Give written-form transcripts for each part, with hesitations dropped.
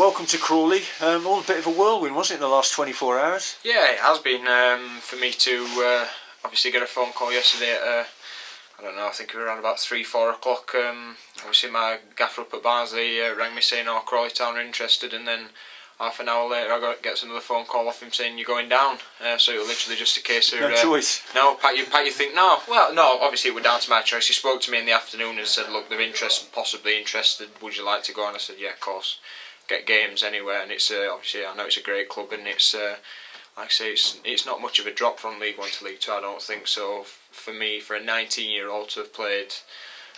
welcome to Crawley. All a bit of a whirlwind, wasn't it, in the last 24 hours? Yeah, it has been for me to obviously get a phone call yesterday at, I don't know, I think it was around about 3-4 o'clock. Obviously my gaffer up at Barnsley rang me saying, oh, Crawley Town are interested, and then half an hour later I get another phone call off him saying you're going down. So it was literally just a case of... No choice. No, Pat, you think, no. Well, no, obviously it was down to my choice. He spoke to me in the afternoon and said, look, they're possibly interested, would you like to go? And I said, yeah, of course. Get games anywhere, and it's obviously, I know it's a great club, and it's like I say, it's not much of a drop from League 1 to League 2, I don't think. So for me, for a 19-year-old to have played,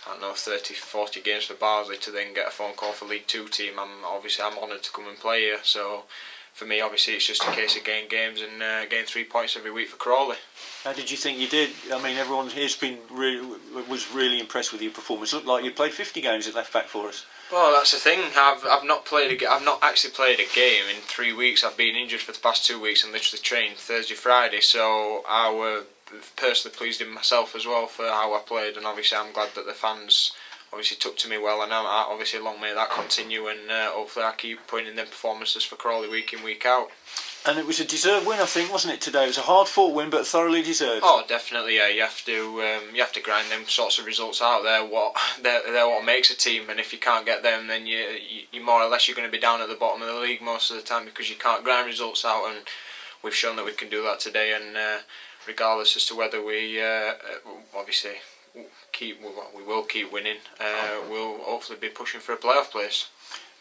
I don't know, 30-40 games for Barnsley, to then get a phone call for League 2 team, I'm honoured to come and play here. So for me, obviously, it's just a case of getting games and getting 3 points every week for Crawley. How did you think you did? I mean, everyone here's was really impressed with your performance. It looked like you played 50 games at left back for us. Well, that's the thing. I've not actually played a game in 3 weeks. I've been injured for the past 2 weeks and literally trained Thursday, Friday. So I were personally pleased in myself as well for how I played, and obviously I'm glad that the fans obviously took to me well, and obviously long may that continue, and hopefully I keep putting in them performances for Crawley week in, week out. And it was a deserved win, I think, wasn't it, today? It was a hard-fought win, but thoroughly deserved. Oh, definitely, yeah. You have to grind them sorts of results out. They're what makes a team, and if you can't get them, then you more or less you're going to be down at the bottom of the league most of the time, because you can't grind results out, and we've shown that we can do that today. And regardless as to whether we obviously we will keep winning, we'll hopefully be pushing for a playoff place.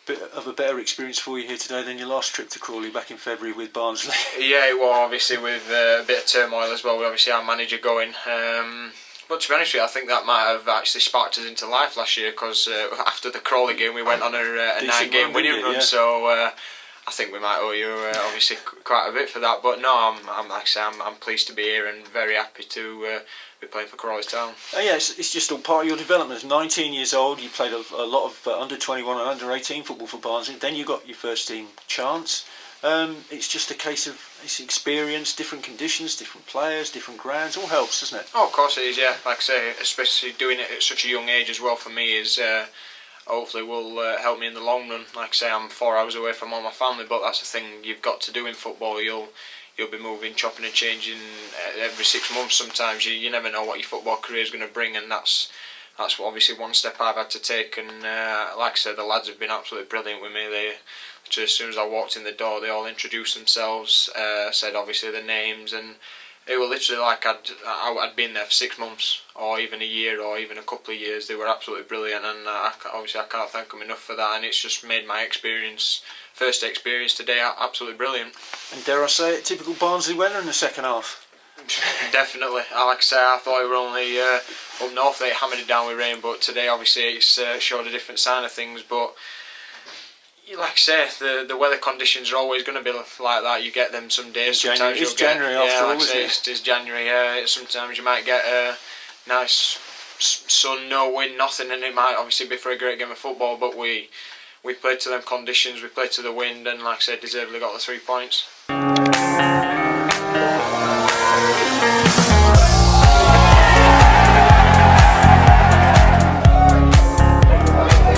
Bit of a better experience for you here today than your last trip to Crawley back in February with Barnsley. Yeah, well, obviously with a bit of turmoil as well, with obviously our manager going. But to be honest with you, I think that might have actually sparked us into life last year, because after the Crawley game we went on a 9-game winning run. Yeah. So I think we might owe you obviously quite a bit for that. But no, I'm pleased to be here and very happy to be playing for Crawley Town. Yeah, it's just all part of your development. As 19 years old, you played a lot of under 21 and under 18 football for Barnsley. Then you got your first team chance. It's just a case of it's experience, different conditions, different players, different grounds. All helps, doesn't it? Oh, of course it is. Yeah, like I say, especially doing it at such a young age as well for me is. Hopefully will help me in the long run. Like I say, I'm 4 hours away from all my family, but that's the thing you've got to do in football. You'll be moving, chopping and changing every 6 months sometimes. You never know what your football career is going to bring, and that's obviously one step I've had to take. And like I said, the lads have been absolutely brilliant with me. As soon as I walked in the door, they all introduced themselves, said obviously their names, and it was literally like I'd been there for 6 months, or even a year, or even a couple of years. They were absolutely brilliant, and obviously I can't thank them enough for that. And it's just made my first experience today, absolutely brilliant. And dare I say it, typical Barnsley weather in the second half. Definitely. Like I say, I thought we were only up north. They hammered it down with rain, but today obviously it's showed a different sign of things. But like I say, the weather conditions are always going to be like that. You get them some days. Sometimes it's January after all, isn't it? It's January. Sometimes you might get a nice sun, no wind, nothing, and it might obviously be for a great game of football. But we played to them conditions. We played to the wind, and like I said, deservedly got the 3 points.